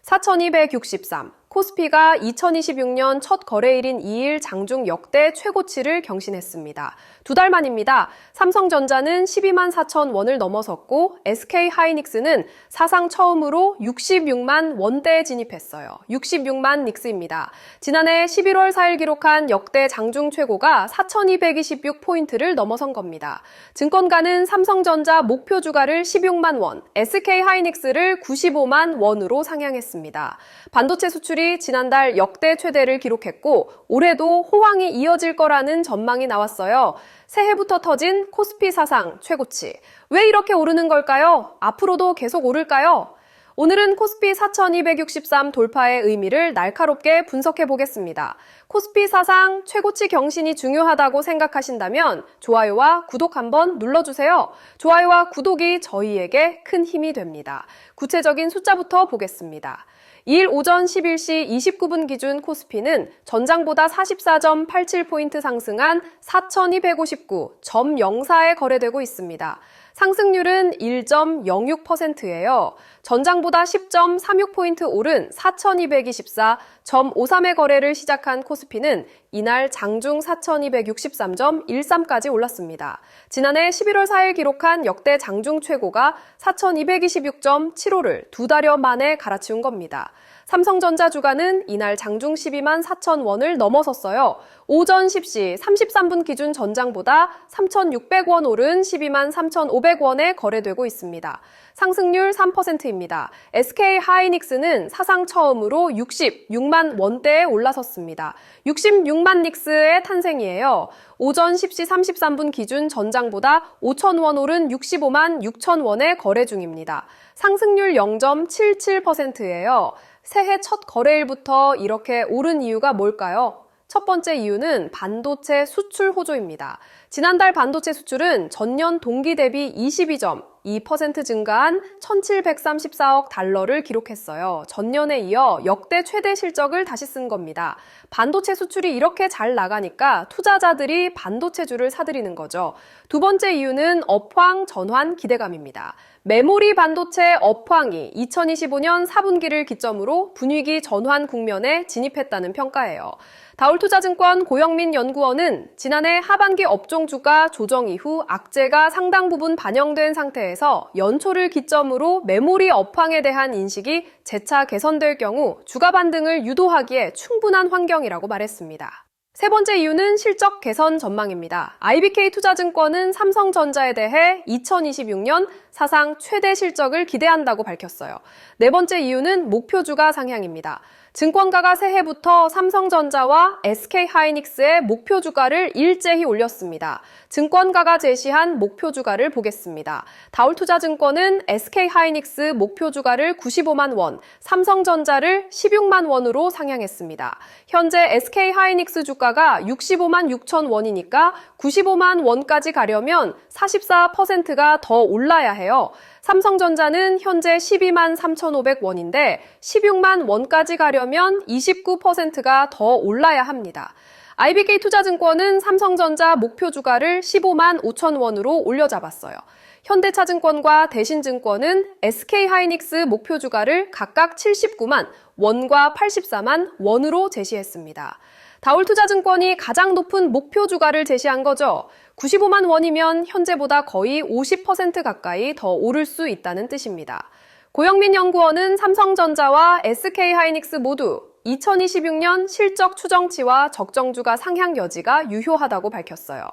4,263. 코스피가 2026년 첫 거래일인 2일 장중 역대 최고치를 경신했습니다. 두 달 만입니다. 삼성전자는 12만 4천 원을 넘어섰고 SK하이닉스는 사상 처음으로 66만 원대에 진입했어요. 66만 닉스입니다. 지난해 11월 4일 기록한 역대 장중 최고가 4,226포인트를 넘어선 겁니다. 증권가는 삼성전자 목표 주가를 16만 원, SK하이닉스를 95만 원으로 상향했습니다. 반도체 수출이 지난달 역대 최대를 기록했고 올해도 호황이 이어질 거라는 전망이 나왔어요. 새해부터 터진 코스피 사상 최고치. 왜 이렇게 오르는 걸까요? 앞으로도 계속 오를까요? 오늘은 코스피 4,263 돌파의 의미를 날카롭게 분석해 보겠습니다. 코스피 사상 최고치 경신이 중요하다고 생각하신다면 좋아요와 구독 한번 눌러주세요. 좋아요와 구독이 저희에게 큰 힘이 됩니다. 구체적인 숫자부터 보겠습니다. 2일 오전 11시 29분 기준 코스피는 전장보다 44.87포인트 상승한 4,259.04에 거래되고 있습니다. 상승률은 1.06%예요. 전장보다 10.36포인트 오른 4,224.53의 거래를 시작한 코스피는 이날 장중 4,263.13까지 올랐습니다. 지난해 11월 4일 기록한 역대 장중 최고가 4,226.75를 두 달여 만에 갈아치운 겁니다. 삼성전자 주가는 이날 장중 12만 4천 원을 넘어섰어요. 오전 10시 33분 기준 전장보다 3,600원 오른 12만 3,500원에 거래되고 있습니다. 상승률 3%입니다. SK하이닉스는 사상 처음으로 66만 원대에 올라섰습니다. 66만 닉스의 탄생이에요. 오전 10시 33분 기준 전장보다 5,000원 오른 65만 6천 원에 거래 중입니다. 상승률 0.77%예요. 새해 첫 거래일부터 이렇게 오른 이유가 뭘까요? 첫 번째 이유는 반도체 수출 호조입니다. 지난달 반도체 수출은 전년 동기 대비 22.2% 증가한 1,734억 달러를 기록했어요. 전년에 이어 역대 최대 실적을 다시 쓴 겁니다. 반도체 수출이 이렇게 잘 나가니까 투자자들이 반도체주를 사들이는 거죠. 두 번째 이유는 업황 전환 기대감입니다. 메모리 반도체 업황이 2025년 4분기를 기점으로 분위기 전환 국면에 진입했다는 평가예요. 다올투자증권 고영민 연구원은 지난해 하반기 업종 주가 조정 이후 악재가 상당 부분 반영된 상태에서 연초를 기점으로 메모리 업황에 대한 인식이 재차 개선될 경우 주가 반등을 유도하기에 충분한 환경이라고 말했습니다. 세 번째 이유는 실적 개선 전망입니다. IBK투자증권은 삼성전자에 대해 2026년 사상 최대 실적을 기대한다고 밝혔어요. 네 번째 이유는 목표 주가 상향입니다. 증권가가 새해부터 삼성전자와 SK하이닉스의 목표 주가를 일제히 올렸습니다. 증권가가 제시한 목표 주가를 보겠습니다. 다올투자증권은 SK하이닉스 목표 주가를 95만 원, 삼성전자를 16만 원으로 상향했습니다. 현재 SK하이닉스 주가가 65만 6천 원이니까 95만 원까지 가려면 44%가 더 올라야 해요. 삼성전자는 현재 12만 3,500원인데 16만 원까지 가려면 29%가 더 올라야 합니다. IBK투자증권은 삼성전자 목표 주가를 15만 5천 원으로 올려잡았어요. 현대차증권과 대신증권은 SK하이닉스 목표 주가를 각각 79만 원과 84만 원으로 제시했습니다. 다올투자증권이 가장 높은 목표 주가를 제시한 거죠. 95만 원이면 현재보다 거의 50% 가까이 더 오를 수 있다는 뜻입니다. 고영민 연구원은 삼성전자와 SK하이닉스 모두 2026년 실적 추정치와 적정주가 상향 여지가 유효하다고 밝혔어요.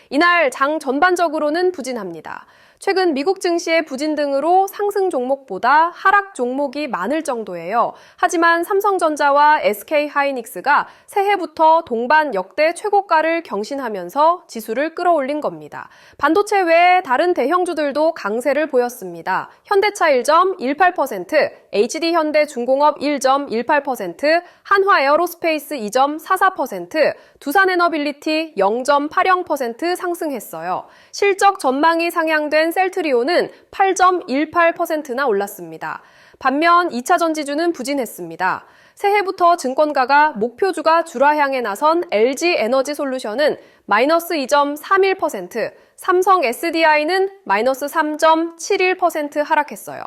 이날 장 전반적으로는 부진합니다. 최근 미국 증시의 부진 등으로 상승 종목보다 하락 종목이 많을 정도예요. 하지만 삼성전자와 SK하이닉스가 새해부터 동반 역대 최고가를 경신하면서 지수를 끌어올린 겁니다. 반도체 외에 다른 대형주들도 강세를 보였습니다. 현대차 1.18%, HD현대중공업 1.18%, 한화에어로스페이스 2.44%, 두산에너빌리티 0.80% 상승했어요. 실적 전망이 상향된 셀트리온은 8.18%나 올랐습니다. 반면 2차전지주는 부진했습니다. 새해부터 증권가가 목표주가 주라향에 나선 LG에너지솔루션은 마이너스 2.31%, 삼성 SDI는 마이너스 3.71% 하락했어요.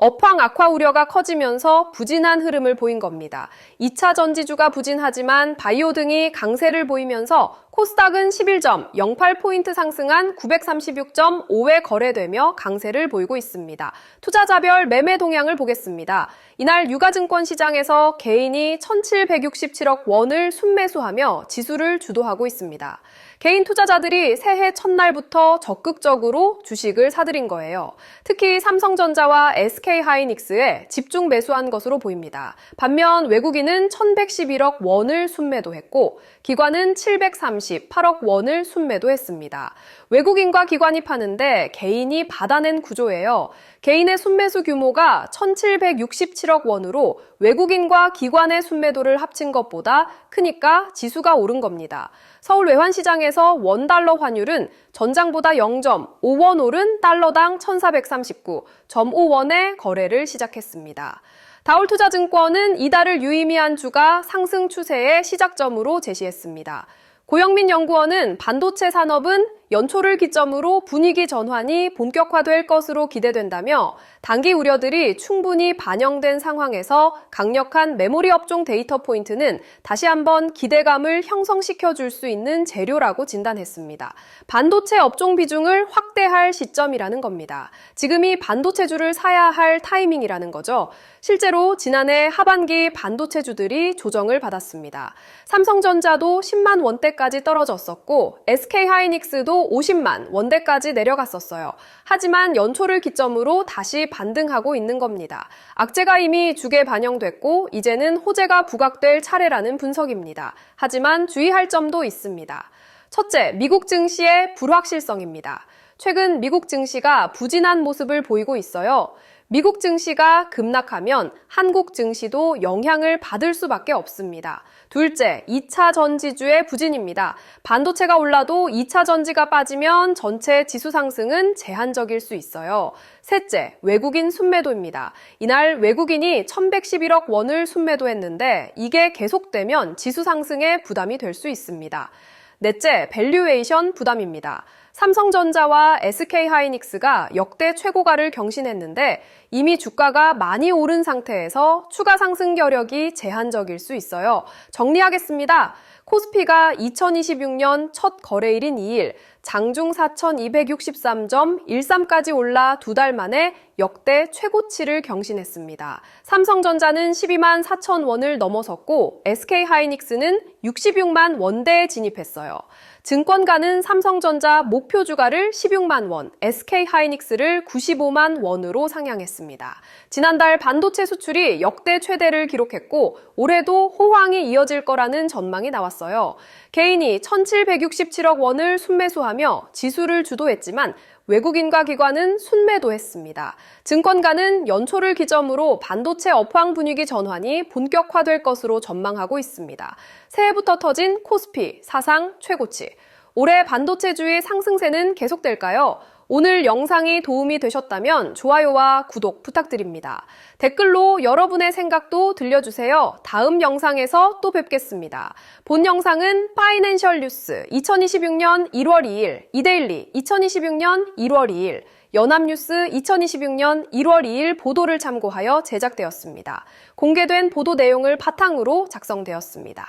업황 악화 우려가 커지면서 부진한 흐름을 보인 겁니다. 2차 전지주가 부진하지만 바이오 등이 강세를 보이면서 코스닥은 11점 08포인트 상승한 936.5에 거래되며 강세를 보이고 있습니다. 투자자별 매매 동향을 보겠습니다. 이날 유가증권 시장에서 개인이 1,767억 원을 순매수하며 지수를 주도하고 있습니다. 개인 투자자들이 새해 첫날부터 적극적으로 주식을 사들인 거예요. 특히 삼성전자와 SK하이닉스에 집중 매수한 것으로 보입니다. 반면 외국인은 1,111억 원을 순매도했고 기관은 738억 원을 순매도했습니다. 외국인과 기관이 파는데 개인이 받아낸 구조예요. 개인의 순매수 규모가 1,767억 원으로 외국인과 기관의 순매도를 합친 것보다 크니까 지수가 오른 겁니다. 서울 외환시장에서 원달러 환율은 전장보다 0.5원 오른 달러당 1,439.5원에 거래를 시작했습니다. 다올투자증권은 이달을 유의미한 주가 상승 추세의 시작점으로 제시했습니다. 고영민 연구원은 반도체 산업은 연초를 기점으로 분위기 전환이 본격화될 것으로 기대된다며 단기 우려들이 충분히 반영된 상황에서 강력한 메모리 업종 데이터 포인트는 다시 한번 기대감을 형성시켜줄 수 있는 재료라고 진단했습니다. 반도체 업종 비중을 확대할 시점이라는 겁니다. 지금이 반도체주를 사야 할 타이밍이라는 거죠. 실제로 지난해 하반기 반도체주들이 조정을 받았습니다. 삼성전자도 10만 원대까지 떨어졌었고 SK하이닉스도 50만 원대까지 내려갔었어요. 하지만 연초를 기점으로 다시 반등하고 있는 겁니다. 악재가 이미 주가에 반영됐고 이제는 호재가 부각될 차례라는 분석입니다. 하지만 주의할 점도 있습니다. 첫째, 미국 증시의 불확실성입니다. 최근 미국 증시가 부진한 모습을 보이고 있어요. 미국 증시가 급락하면 한국 증시도 영향을 받을 수밖에 없습니다. 둘째, 2차 전지주의 부진입니다. 반도체가 올라도 2차 전지가 빠지면 전체 지수 상승은 제한적일 수 있어요. 셋째, 외국인 순매도입니다. 이날 외국인이 1,111억 원을 순매도했는데 이게 계속되면 지수 상승에 부담이 될 수 있습니다. 넷째, 밸류에이션 부담입니다. 삼성전자와 SK하이닉스가 역대 최고가를 경신했는데 이미 주가가 많이 오른 상태에서 추가 상승 여력이 제한적일 수 있어요. 정리하겠습니다. 코스피가 2026년 첫 거래일인 2일 장중 4,263.13까지 올라 2달 만에 역대 최고치를 경신했습니다. 삼성전자는 12만 4천 원을 넘어섰고 SK하이닉스는 66만 원대에 진입했어요. 증권가는 삼성전자 목표 주가를 16만 원, SK하이닉스를 95만 원으로 상향했습니다. 지난달 반도체 수출이 역대 최대를 기록했고 올해도 호황이 이어질 거라는 전망이 나왔어요. 개인이 1,767억 원을 순매수하며 지수를 주도했지만 외국인과 기관은 순매도했습니다. 증권가는 연초를 기점으로 반도체 업황 분위기 전환이 본격화될 것으로 전망하고 있습니다. 새해부터 터진 코스피 사상 최고치. 올해 반도체주의 상승세는 계속될까요? 오늘 영상이 도움이 되셨다면 좋아요와 구독 부탁드립니다. 댓글로 여러분의 생각도 들려주세요. 다음 영상에서 또 뵙겠습니다. 본 영상은 파이낸셜 뉴스 2026년 1월 2일, 이데일리 2026년 1월 2일, 연합뉴스 2026년 1월 2일 보도를 참고하여 제작되었습니다. 공개된 보도 내용을 바탕으로 작성되었습니다.